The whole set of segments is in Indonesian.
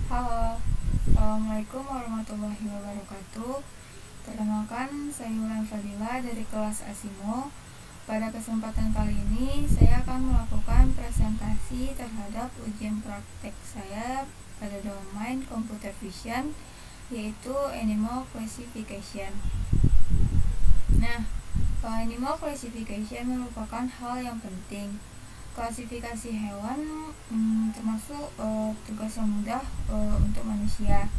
Halo, Assalamualaikum warahmatullahi wabarakatuh. Perkenalkan, saya Wulan Fadila dari kelas Asimo. Pada kesempatan kali ini, saya akan melakukan presentasi terhadap ujian praktek saya pada domain computer vision, yaitu animal classification. Nah, animal classification merupakan hal yang penting. Klasifikasi hewan termasuk tugas yang mudah untuk manusia,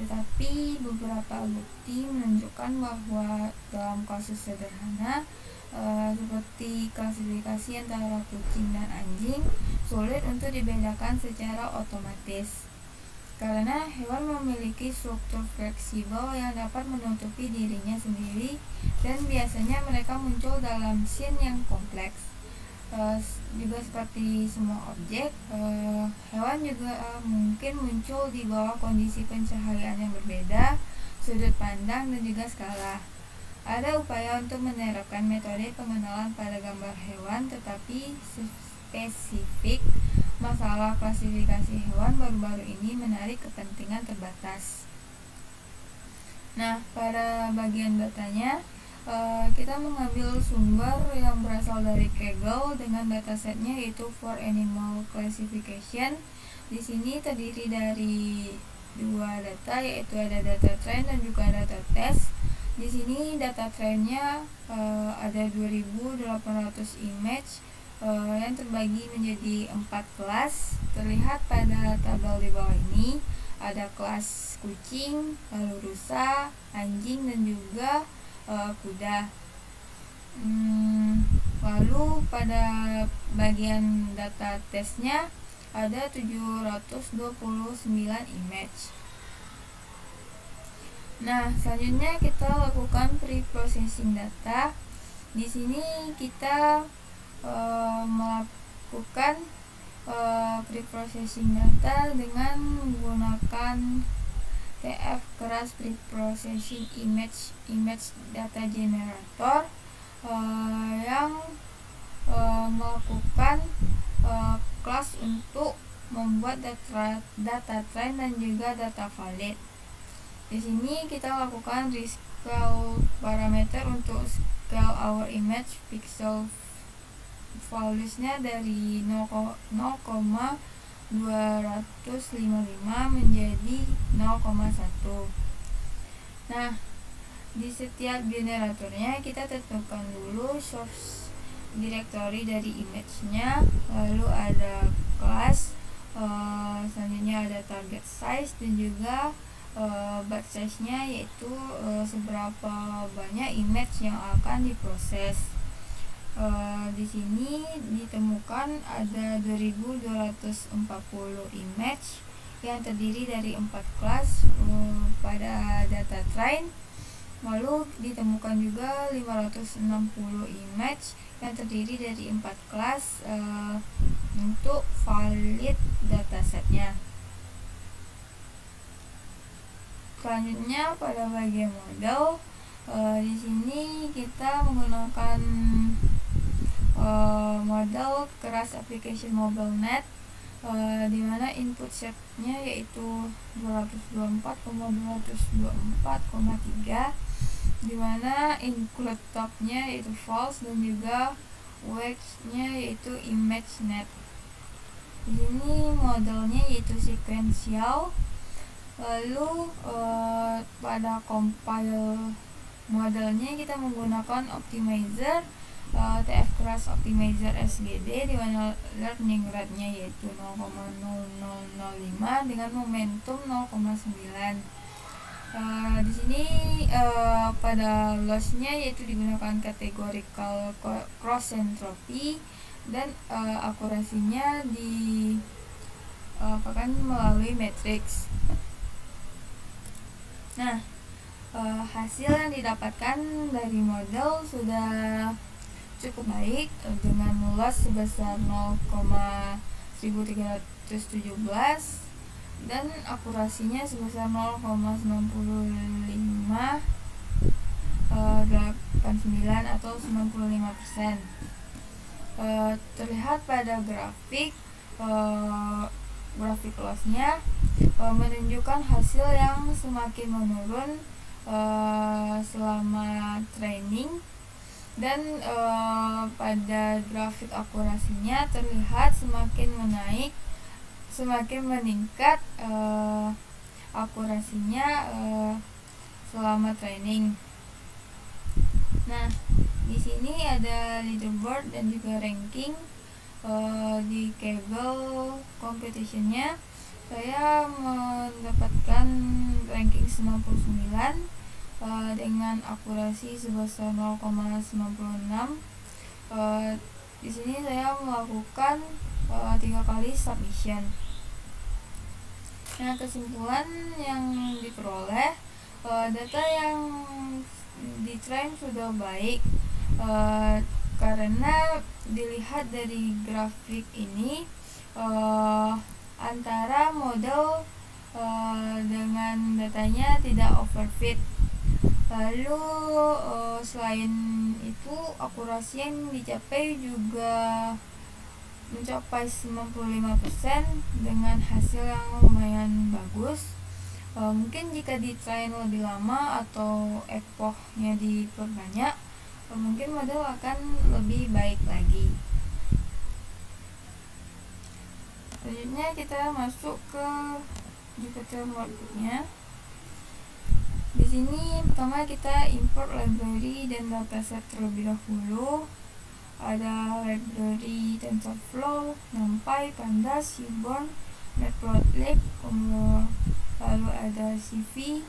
tetapi beberapa bukti menunjukkan bahwa dalam kasus sederhana seperti klasifikasi antara kucing dan anjing sulit untuk dibedakan secara otomatis karena hewan memiliki struktur fleksibel yang dapat menutupi dirinya sendiri, dan biasanya mereka muncul dalam scene yang kompleks. Juga seperti semua objek, hewan juga mungkin muncul di bawah kondisi pencahayaan yang berbeda, sudut pandang, dan juga skala. Ada upaya untuk menerapkan metode pengenalan pada gambar hewan, tetapi spesifik masalah klasifikasi hewan baru-baru ini menarik kepentingan terbatas. Nah, pada bagian datanya, kita mengambil sumber yang berasal dari Kaggle dengan datasetnya yaitu for animal classification. Di sini terdiri dari dua data, yaitu ada data train dan juga data test. Di sini data trainnya ada 2.800 image yang terbagi menjadi 4 kelas. Terlihat pada tabel di bawah ini ada kelas kucing, lalu rusa, anjing, dan juga kuda. Lalu pada bagian data testnya ada 729 image. Nah, selanjutnya kita lakukan pre-processing data. Di sini kita melakukan pre-processing data dengan menggunakan TF keras pre-processing image data generator yang melakukan kelas untuk membuat data train dan juga data valid. Di sini kita lakukan rescale parameter untuk scale our image pixel values-nya dari 0,255 menjadi 0,1. Nah, di setiap generatornya kita tentukan dulu source directory dari image-nya, lalu ada kelas, selanjutnya ada target size, dan juga batch size-nya, yaitu seberapa banyak image yang akan diproses. Di sini ditemukan ada 2.240 image yang terdiri dari 4 kelas pada data train. Lalu ditemukan juga 560 image yang terdiri dari 4 kelas untuk valid datasetnya. Selanjutnya pada bagian model, di sini kita menggunakan model keras application MobileNet, di mana input setnya yaitu 224,224,3, di mana include topnya yaitu false dan juga weights-nya yaitu ImageNet. Di sini modelnya yaitu sequential. Lalu pada compile modelnya kita menggunakan optimizer TF keras optimizer SGD, di mana learning rate-nya yaitu 0,0005 dengan momentum 0,9. Di sini pada loss-nya yaitu digunakan categorical cross entropy, dan akurasinya akan melalui matrix. Nah, hasil yang didapatkan dari model sudah cukup baik dengan loss sebesar 0,1317 dan akurasinya sebesar 0,9589 atau 95%. Terlihat pada grafik grafik lossnya menunjukkan hasil yang semakin menurun selama training, dan pada grafik akurasinya terlihat semakin meningkat akurasinya selama training. Nah, di sini ada leaderboard dan juga ranking di Kaggle competitionnya. Saya mendapatkan ranking 99 dengan akurasi sebesar 0,96. Di sini saya melakukan 3 kali submission. Nah, kesimpulan yang diperoleh, data yang ditrain sudah baik karena dilihat dari grafik ini antara model dengan datanya tidak overfit. Lalu selain itu akurasi yang dicapai juga mencapai 95% dengan hasil yang lumayan bagus. Mungkin jika di-train lebih lama atau epochnya diperbanyak, mungkin model akan lebih baik lagi. Selanjutnya kita masuk ke Jupyter Notebook-nya. Di sini pertama kita import library dan dataset terlebih dahulu. Ada library TensorFlow, NumPy, Pandas, Seaborn, Matplotlib, lalu ada CV,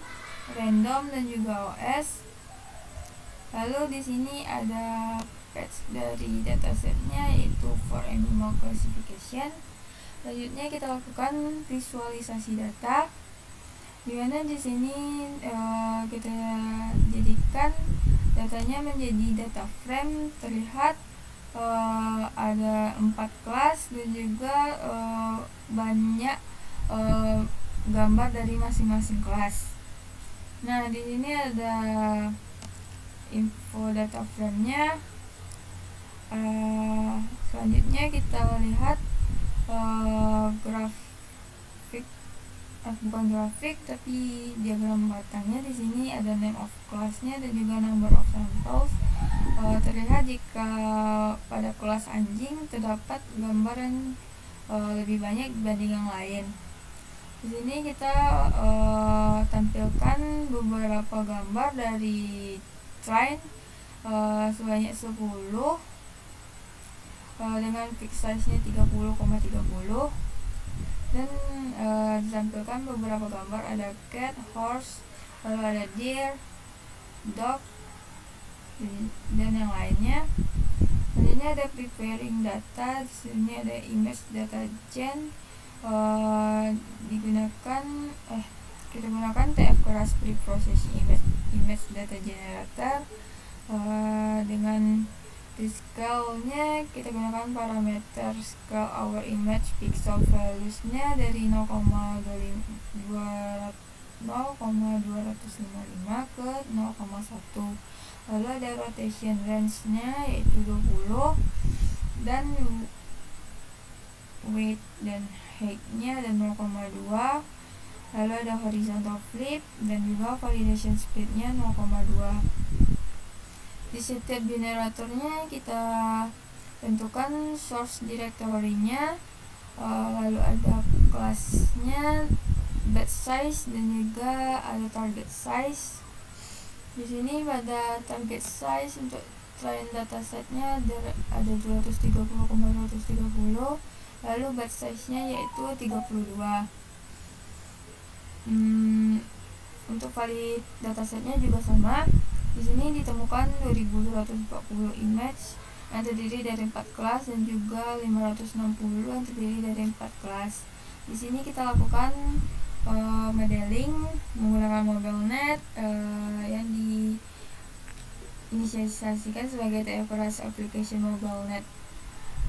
Random dan juga OS. Lalu di sini ada patch dari datasetnya, yaitu for animal classification. Selanjutnya kita lakukan visualisasi data, dimana di sini kita jadikan datanya menjadi data frame. Terlihat ada 4 kelas dan juga banyak gambar dari masing-masing kelas. Nah, di sini ada info data frame-nya. Selanjutnya kita lihat bukan grafik tapi diagram batangnya. Di sini ada name of kelasnya dan juga number of samples. Terlihat jika pada kelas anjing terdapat gambar yang lebih banyak dibanding yang lain. Di sini kita tampilkan beberapa gambar dari train sebanyak 10 dengan fixed size-nya 30,30, dan ditampilkan beberapa gambar, ada cat, horse, lalu ada deer, dog, dan yang lainnya. Selanjutnya ada preparing data. Di sini ada image data gen. Kita gunakan TF Keras Preprocessing image data generator. Dengan di scale-nya kita gunakan parameter scale our image pixel values-nya dari 0,255 ke 0,1. Lalu ada rotation range-nya yaitu 20, dan weight dan height-nya ada 0,2. Lalu ada horizontal flip dan juga validation speed-nya 0,2. Di setiap generatornya kita tentukan source directory-nya, lalu ada kelasnya, batch size, dan juga ada target size. Di sini pada target size untuk train datasetnya ada 230,230, lalu batch size-nya yaitu 32. Untuk valid datasetnya juga sama. Di sini ditemukan 2240 image yang terdiri dari 4 kelas dan juga 560 yang terdiri dari 4 kelas. Di sini kita lakukan modeling menggunakan MobileNet yang diinisialisasikan sebagai TF Keras Application MobileNet.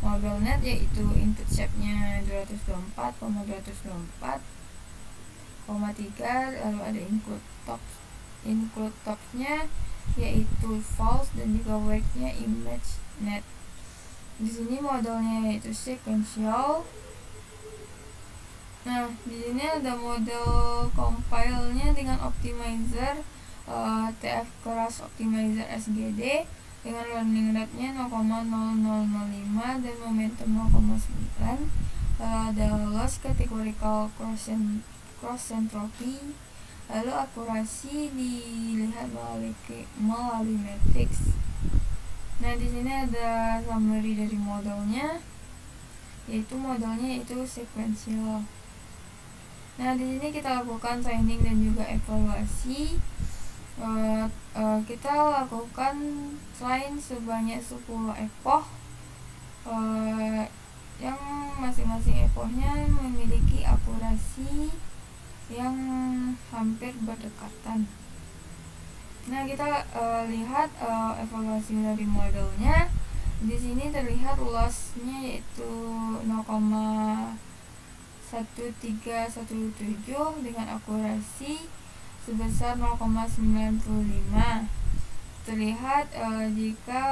MobileNet yaitu input shape-nya 224,224,3, lalu ada include tops-nya yaitu false, dan juga weight-nya image net. Di sini modelnya yaitu sequential. Nah, di sini ada model compile-nya dengan optimizer TF Keras Optimizer SGD dengan learning rate-nya 0,0005 dan momentum 0,9. Ada loss categorical cross entropy. Lalu akurasi dilihat melalui matrix. Nah, di sini ada summary dari modelnya, yaitu sequential. Nah, di sini kita lakukan training dan juga evaluasi. Kita lakukan train sebanyak 10 epoch, yang masing-masing epochnya memiliki akurasi yang hampir berdekatan. Nah, kita lihat evaluasi dari modelnya. Di sini terlihat loss-nya yaitu 0,1317 dengan akurasi sebesar 0,95. Terlihat jika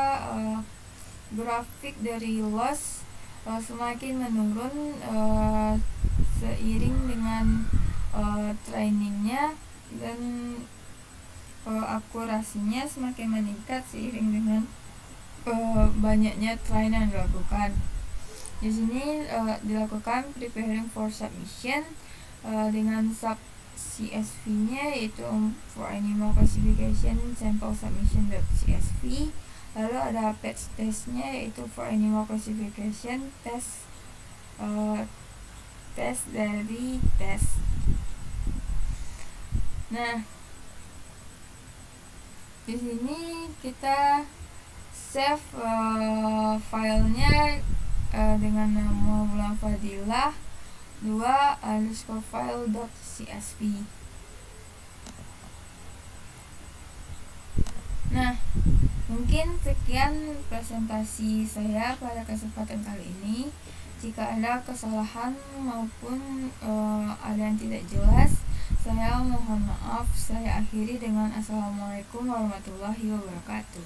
grafik dari loss semakin menurun seiring dengan trainingnya, dan akurasinya semakin meningkat seiring dengan banyaknya train yang dilakukan. Di sini dilakukan preparing for submission dengan sub CSV-nya yaitu for animal classification sample submission.csv. Lalu ada patch test-nya yaitu for animal classification test dari test. Nah, di sini kita save filenya dengan nama Wulan Fadilah 2_file.csv. Nah, mungkin sekian presentasi saya pada kesempatan kali ini. Jika ada kesalahan maupun ada yang tidak jelas, saya mohon maaf. Saya akhiri dengan Assalamualaikum warahmatullahi wabarakatuh.